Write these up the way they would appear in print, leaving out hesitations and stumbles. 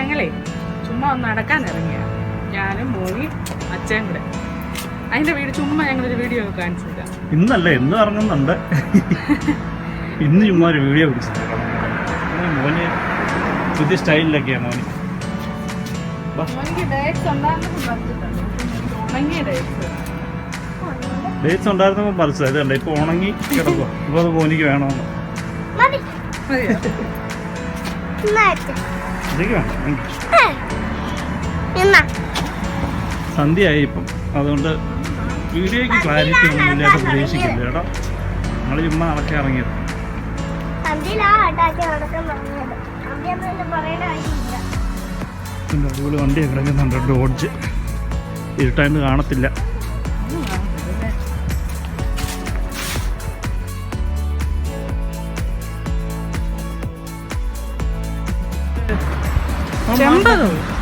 ഞങ്ങളെ ചുമ്മാ ഒന്ന് നടക്കാൻ ഇറങ്ങിയ ഞാനും മോനി അച്ഛൻ കൂടെ. അതിന്റെ വീട് ചുമ്മാ ഞങ്ങളൊരു വീഡിയോ കാണിച്ചു തരാം. ഇന്നല്ലേ ഇന്ന് ഇറങ്ങുന്നുണ്ട്. ഇന്ന് ചുമ്മാ ഒരു വീഡിയോ പിടിച്ചു മോന് പുതിയ സ്റ്റൈലിലൊക്കെയാ മോന്. ഡേറ്റ്സ് ഉണ്ടായിരുന്നപ്പോൾ പറിച്ചത് ഇത് കണ്ട ഇപ്പൊ ഉണങ്ങി കിടക്കുക. ഇപ്പൊ അത് മോനിക്ക് വേണമെന്ന് സന്ധ്യയായി ഇപ്പം. അതുകൊണ്ട് വീഡിയോയ്ക്ക് ക്ലാരിറ്റി ഒന്നും ഇല്ലാത്ത പ്രതീക്ഷിക്കില്ല കേട്ടോ. നമ്മൾ ചുമ്മാ നടക്കാൻ ഇറങ്ങിയത്. അടിപൊളി വണ്ടിയൊക്കെ കിടക്കുന്നുണ്ട്. ഡോഡ്ജ് ഇരുട്ടായിട്ട് കാണത്തില്ല.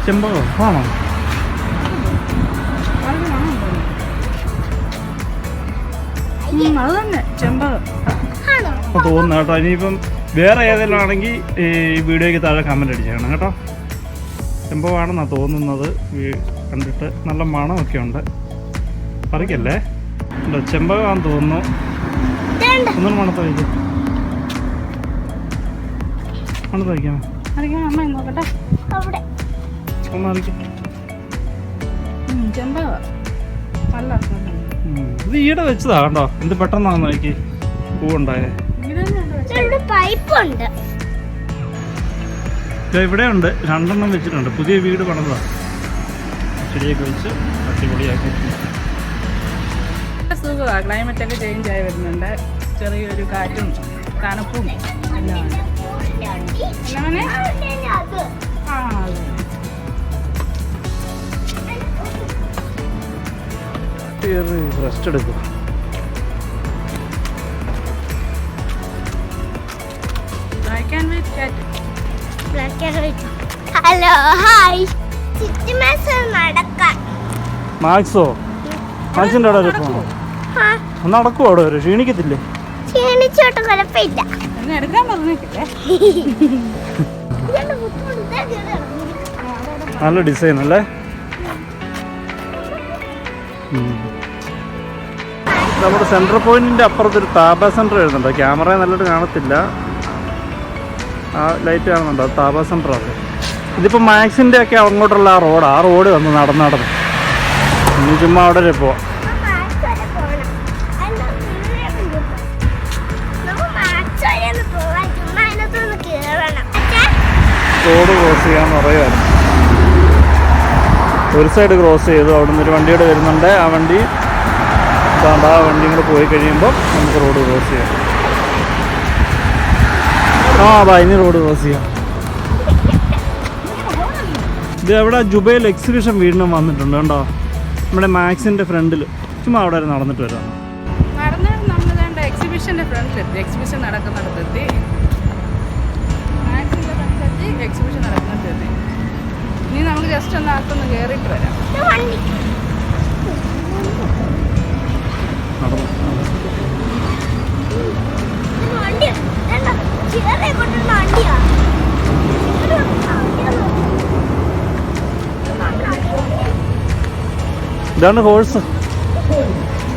ചെമ്പകോ ആണോ? തോന്നുന്നു കേട്ടോ. ഇനിയിപ്പം വേറെ ഏതെങ്കിലും ആണെങ്കിൽ ഈ വീഡിയോയ്ക്ക് താഴെ കമന്റ് അടിച്ചേക്കണം കേട്ടോ. ചെമ്പകമാണെന്നാണ് തോന്നുന്നത്. കണ്ടിട്ട് നല്ല മണമൊക്കെ ഉണ്ട്. പറിക്കല്ലേ ഉണ്ടോ? ചെമ്പകമാണെന്ന് തോന്നുന്നു. ഒന്നും മണത്ത് വയ്ക്കും. മണത്ത് വയ്ക്കാമോ? ഇത് ഈടെ വെച്ചതാ കണ്ടോ. എന്ത് പെട്ടെന്നാണ് നോക്കി പൂവുണ്ടായേ. ഇവിടെ ഉണ്ട്, 2 എണ്ണം വെച്ചിട്ടുണ്ട്. പുതിയ വീട് പണിതാ. ചെടിയൊക്കെ വെച്ച് അടിപൊളിയാക്കി. സുഖമാണ്. ക്ലൈമറ്റ് ഒക്കെ ചേഞ്ച് ആയി വരുന്നുണ്ട്. ചെറിയൊരു കാറ്റും തണുപ്പും എല്ലാം. റെസ്റ്റ് എടുക്കും. Hello hi. മാക്സോ മാക്സിന്റെ അവിടെ പോണോ? നടക്കുവോ അവിടെ വരെ? ക്ഷീണിക്കത്തില്ലേ? ക്ഷീണിച്ചോട്ട് കുഴപ്പമില്ല. നല്ല ഡിസൈൻ അല്ലേ? നമ്മുടെ സെൻട്രൽ പോയിന്റിന്റെ അപ്പുറത്തൊരു താപ സെന്റർ എഴുതുന്നുണ്ട്. ക്യാമറ നല്ലോട്ട് കാണത്തില്ല. ആ ലൈറ്റ് കാണുന്നുണ്ടോ? അത് താപ സെന്റർ ആണ്. ഇതിപ്പോൾ മാക്സിൻ്റെ ഒക്കെ അങ്ങോട്ടുള്ള ആ റോഡ് വന്ന് നടന്ന് ഇനി ചുമ്മാ അവിടെ വരെ പോവാം. റോഡ് ക്രോസ് ചെയ്യാന്ന് പറയുമായിരുന്നു. ഒരു സൈഡ് ക്രോസ് ചെയ്തു. അവിടെ നിന്ന് ഒരു വണ്ടിയോടെ വരുന്നുണ്ട്. ആ വണ്ടി കൂടെ പോയി കഴിയുമ്പോൾ നമുക്ക് റോഡ് ക്രോസ് ചെയ്യാം. ഇനി റോഡ് ക്രോസ് ചെയ്യാം. ഇത് എവിടെ? ജുബൈൽ എക്സിബിഷൻ വീണ്ടും വന്നിട്ടുണ്ട് കേട്ടോ. നമ്മുടെ മാക്സിൻ്റെ ഫ്രണ്ടിൽ. ചുമ്മാ അവിടെ വരെ നടന്നിട്ട് വരാം. എക്സിബിഷൻ്റെ ഫ്രണ്ടിലെത്തി. എക്സിബിഷൻ നടക്കുന്നിടത്തെത്തി. മാക്സിൻ്റെ ഫ്രണ്ടിലെത്തി. എക്സിബിഷൻ നടക്കുന്നിടത്തെത്തി. ഇനി നമുക്ക് ജസ്റ്റ് ഒന്ന് അകത്തൊന്ന് കയറിയിട്ട് വരാം. ഇതാണ് ഹോഴ്സ്.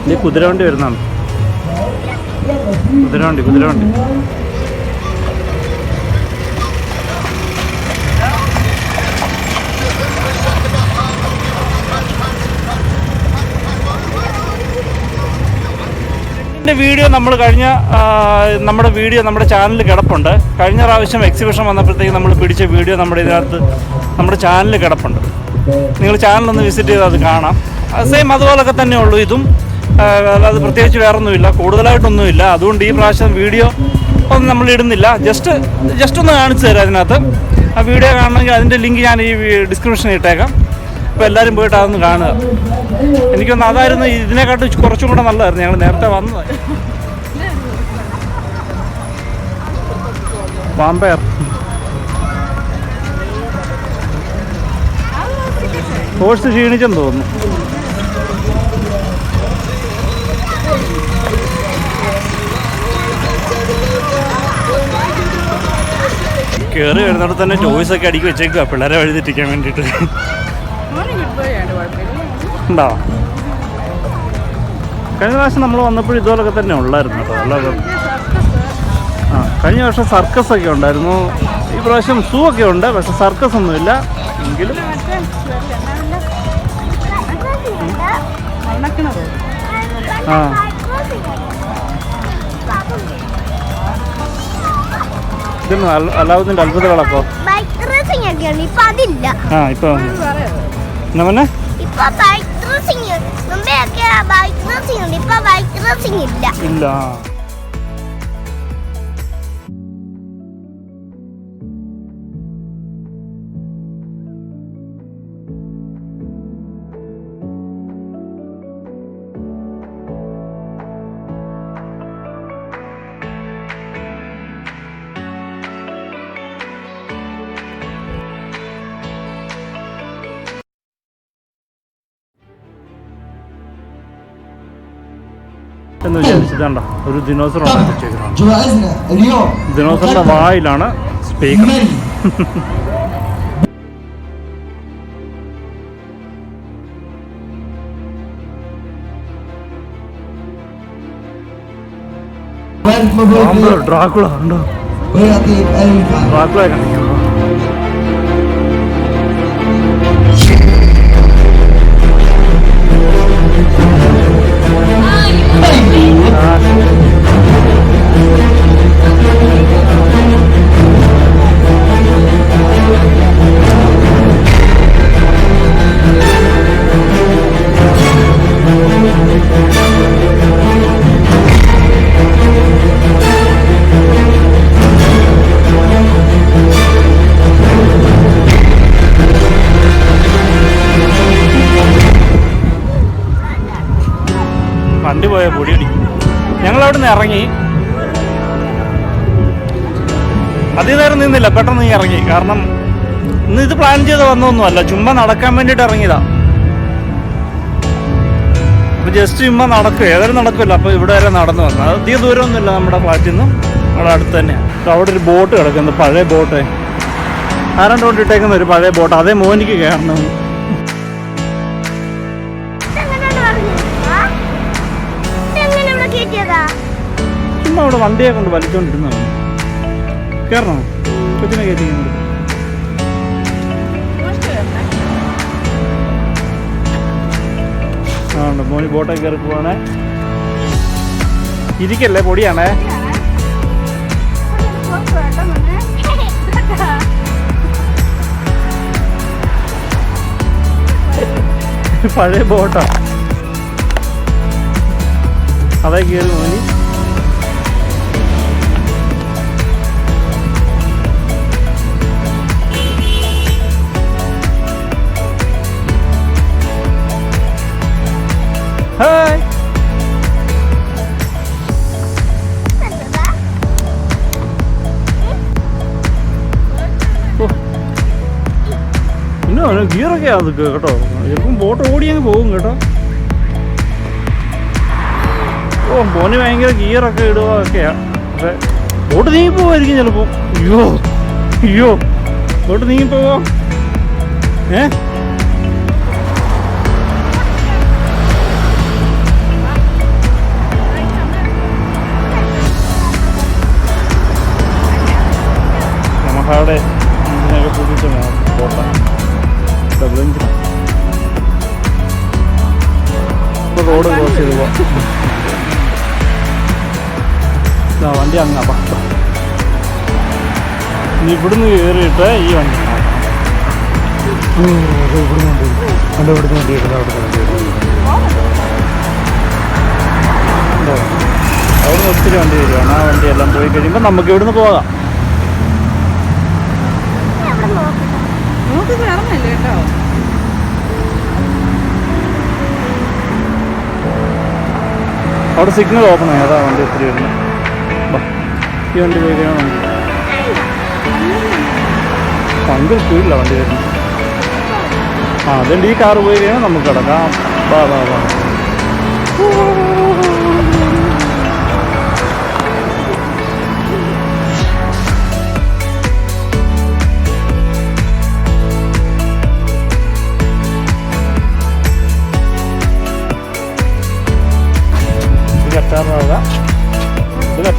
ഇത് കുതിരവണ്ടി വരുന്നതാണ്. കുതിരവണ്ടി വീഡിയോ നമ്മൾ നമ്മുടെ വീഡിയോ നമ്മുടെ ചാനലിൽ കിടപ്പുണ്ട്. കഴിഞ്ഞ പ്രാവശ്യം എക്സിബിഷൻ വന്നപ്പോഴത്തേക്ക് നമ്മൾ പിടിച്ച വീഡിയോ നമ്മുടെ ചാനലിൽ കിടപ്പുണ്ട്. നിങ്ങൾ ചാനലൊന്ന് വിസിറ്റ് ചെയ്ത് അത് കാണാം. സെയിം അതുപോലൊക്കെ തന്നെ ഉള്ളൂ ഇതും. അത് പ്രത്യേകിച്ച് വേറൊന്നുമില്ല, കൂടുതലായിട്ടൊന്നുമില്ല. അതുകൊണ്ട് ഈ പ്രാവശ്യം വീഡിയോ ഒന്നും നമ്മൾ ഇടുന്നില്ല. ജസ്റ്റ് ഒന്ന് കാണിച്ചു തരാം അതിനകത്ത്. ആ വീഡിയോ കാണണമെങ്കിൽ അതിൻ്റെ ലിങ്ക് ഞാൻ ഈ ഡിസ്ക്രിപ്ഷനിൽ ഇട്ടേക്കാം. അപ്പോൾ എല്ലാവരും പോയിട്ട് അതൊന്ന് കാണുക. എനിക്കൊന്ന് അതായിരുന്നു ഇതിനെക്കാട്ടും കുറച്ചും കൂടെ നല്ലതായിരുന്നു. ഞങ്ങൾ നേരത്തെ വന്നത് വാമ്പയർ. ഹോഴ്സ് ക്ഷീണിച്ചെന്ന് തോന്നുന്നു. കയറി വരുന്നിടത്ത് തന്നെ ടോയ്സ് ഒക്കെ അടുക്കി വെച്ചേക്കുക പിള്ളേരെ വഴിതെറ്റിക്കാൻ വേണ്ടിയിട്ട്. ഉണ്ടോ? കഴിഞ്ഞ പ്രാവശ്യം നമ്മൾ വന്നപ്പോഴും ഇതുപോലൊക്കെ തന്നെ ഉള്ളായിരുന്നു കേട്ടോ. അല്ലാതെ കഴിഞ്ഞ വർഷം സർക്കസ് ഒക്കെ ഉണ്ടായിരുന്നു. ഈ പ്രാവശ്യം സൂ ഒക്കെ ഉണ്ട്, പക്ഷെ സർക്കസ് ഒന്നുമില്ല. എങ്കിലും ഇതൊന്നും അലാവുദ്ദീൻ്റെ അത്ഭുതങ്ങളൊക്കെ ഇപ്പൊ ഇല്ല. എന്ന് വിചാരിച്ചിട്ടുണ്ടോ ഒരു ദിനോസർ ദിനോസറിന്റെ വായിലാണ് സ്പീക്കർ. ഡ്രാക്കുള ഉണ്ടോ? ഡ്രാക്കുള കാണിക്കുന്നു. വണ്ടി പോയ പൊടിയടി. ഞങ്ങളവിടെ നിന്ന് ഇറങ്ങി, അധികം നേരം നിന്നില്ല, പെട്ടെന്ന് നീ ഇറങ്ങി. കാരണം ഇന്ന് ഇത് പ്ലാൻ ചെയ്ത് വന്നൊന്നുമല്ല, ചുമ്മാ നടക്കാൻ വേണ്ടിയിട്ട് ഇറങ്ങിയതാ. അപ്പോൾ ജസ്റ്റ് ചുമ്മാ നടക്കും, ഏതായാലും നടക്കില്ല. അപ്പോൾ ഇവിടെ വരെ നടന്നു വന്നു. അത് അധികം ദൂരമൊന്നുമില്ല നമ്മുടെ ഫ്ലാറ്റിൽ നിന്നും, അവിടെ അടുത്ത് തന്നെയാണ്. അവിടെ ഒരു ബോട്ട് കിടക്കുന്നു, പഴയ ബോട്ട്, ആരാണ്ട് കൊണ്ടിട്ടേക്കുന്ന ഒരു പഴയ ബോട്ട്. അതേ മോനിക്ക് കയറണം. ചുമ്മാ അവിടെ വണ്ടിയെ കൊണ്ട് വലിച്ചോണ്ടിരുന്നതാണ്. കയറണോ? കൊച്ചിനെ കയറ്റിക്കുന്നത്. ആണ്ട് മോനി ബോട്ടേ കയറി പോവാണേ. ഇരിക്കല്ലേ, പൊടിയാണേ. പഴയ ബോട്ടാ, അതേ കയറി മോനി. ഹായ്. പിന്നെ ഗിയറൊക്കെ അതൊക്കെ കേട്ടോ. ചിലപ്പം ബോട്ട് ഓടിയങ്ങ് പോകും കേട്ടോ. ഓ മോന് ഭയങ്കര ഗിയറൊക്കെ ഇടുക ഒക്കെയാ. പക്ഷെ ബോട്ട് നീങ്ങി പോവായിരിക്കും ചിലപ്പോ. അയ്യോ അയ്യോ, ബോട്ട് നീങ്ങി പോവോ? നമുക്കവിടെ ഇതിനൊക്കെ കൂട്ടിയിട്ട് ബോട്ടാണ്, ഡബിൾ എഞ്ചിനാണ്. ഇപ്പോൾ റോഡ് ക്രോസ് ചെയ്ത് പോവാം. വണ്ടി അങ്ങ് ഇനി ഇവിടുന്ന് കയറിയിട്ട് ഈ വണ്ടി ഇവിടുന്ന് വണ്ടി അവിടുന്ന് ഒത്തിരി വണ്ടി വരികയാണ്. ആ വണ്ടിയെല്ലാം പോയി കഴിയുമ്പോൾ നമുക്ക് ഇവിടുന്ന് പോകാം. അവിടെ സിഗ്നൽ ഓപ്പൺ ആയി, അതാ വണ്ടി ഒത്തിരി വരുന്നത്. ഈ വണ്ടി പോയി കഴിയാൻ നമുക്ക് ഭയങ്കര സ്പീഡിലാണ് വണ്ടി വരുന്നത്. അതുകൊണ്ട് ഈ കാറ് പോയി കഴിയാൽ നമുക്ക് കിടക്കാം. ബാ ബാ ബാ.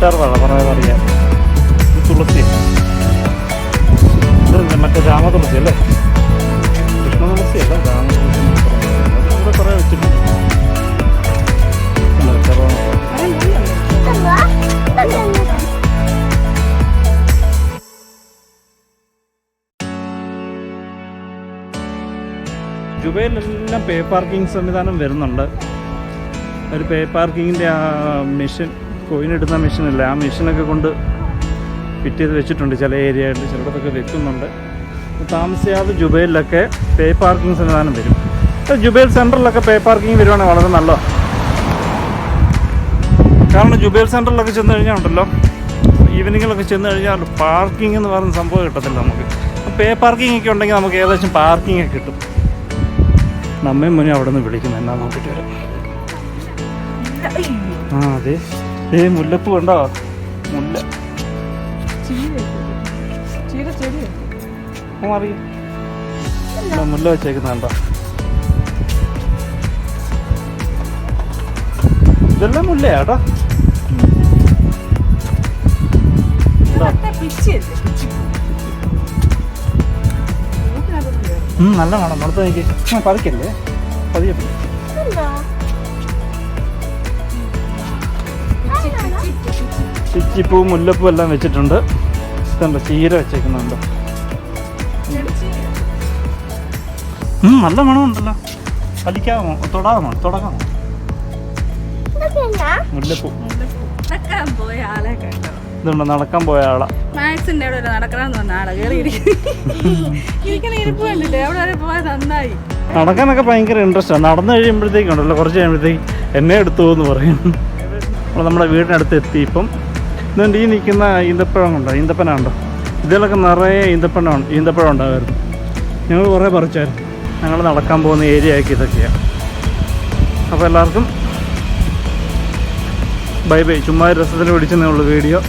കറ്റാർവാഴ പറയാൻ തുളസി, മറ്റേ രാമതുളസി അല്ലേ, കൃഷ്ണ തുളസി അല്ല, രാമതുളസി ഇവിടെ കുറേ വെച്ചിട്ടുണ്ട്. ജുബൈലെല്ലാം പേ പാർക്കിംഗ് സംവിധാനം വരുന്നുണ്ട്. ഒരു പേ പാർക്കിങ്ങിൻ്റെ ആ മെഷീൻ, കോയിൻ ഇടുന്ന മെഷീനല്ല, ആ മെഷീനൊക്കെ കൊണ്ട് ഫിറ്റ് ചെയ്ത് വെച്ചിട്ടുണ്ട്. ചില ഏരിയകളിൽ ചിലയിടത്തൊക്കെ വെക്കുന്നുണ്ട്. താമസിയാതെ ജുബൈലിലൊക്കെ പേ പാർക്കിംഗ് സംവിധാനം വരും. ജുബൈൽ സെൻറ്ററിലൊക്കെ പേ പാർക്കിംഗ് വരുവാണെങ്കിൽ വളരെ നല്ലതാണ്. കാരണം ജുബൈൽ സെൻറ്ററിലൊക്കെ ചെന്ന് കഴിഞ്ഞാൽ ഉണ്ടല്ലോ, ഈവനിങ്ങിലൊക്കെ ചെന്ന് കഴിഞ്ഞാൽ പാർക്കിംഗ് എന്ന് പറയുന്ന സംഭവം കിട്ടത്തില്ല നമുക്ക്. പേ പാർക്കിംഗ് ഒക്കെ ഉണ്ടെങ്കിൽ നമുക്ക് ഏകദേശം പാർക്കിംഗ് ഒക്കെ കിട്ടും. നമ്മയും മുന്നേ അവിടെ നിന്ന് വിളിക്കുന്നത് എന്നാ നോക്കിയിട്ട് വരാം. ആ അതെ, മുല്ലപ്പൂ ഉണ്ടോ? മുല്ല മാറി മുല്ല വെച്ചേക്കുന്നുണ്ടോ? ഇതെല്ലാം മുല്ലയാട്ടോ. നല്ല വേണം നടത്ത് നോക്കി. പറിക്കല്ലേ, പതിയെ പിച്ചിപ്പൂ മുല്ലപ്പൂ എല്ലാം വെച്ചിട്ടുണ്ട്. ഇതുണ്ടോ ചീര വെച്ചേക്കുന്നുണ്ടോ? നല്ല മണമുണ്ടല്ലോ. വലിക്കാമോ? തൊടാമോ? തുടങ്ങാമോ? മുല്ലപ്പൂ ഇതുണ്ടോ? നടക്കാൻ പോയ ആളാ. മാക്സിന്റെ അവിടെ നടക്കണമെന്ന് പറഞ്ഞ ആളാ നന്നായി. നടക്കാനൊക്കെ ഭയങ്കര ഇൻട്രസ്റ്റാണ്. നടന്നു കഴിയുമ്പോഴത്തേക്കുണ്ടല്ലോ, കുറച്ച് കഴിയുമ്പോഴത്തേക്ക് എന്നെ എടുത്തു എന്ന് പറയും. നമ്മൾ നമ്മുടെ വീടിനടുത്ത് എത്തി. ഇപ്പം ഇതുകൊണ്ട് ഈ നിൽക്കുന്ന ഈന്തപ്പഴം കൊണ്ടോ, ഈന്തപ്പനുണ്ടോ, ഇതിലൊക്കെ നിറയെ ഈന്തപ്പഴം ഉണ്ടാകുമായിരുന്നു. ഞങ്ങൾ കുറേ പറിച്ചായിരുന്നു. ഞങ്ങൾ നടക്കാൻ പോകുന്ന ഏരിയയൊക്കെ ഇതൊക്കെയാണ്. അപ്പോൾ എല്ലാവർക്കും ബൈ ബൈ. ചുമ്മാ രസത്തിന് പിടിച്ചെന്നേ ഉള്ളൂ വീഡിയോ.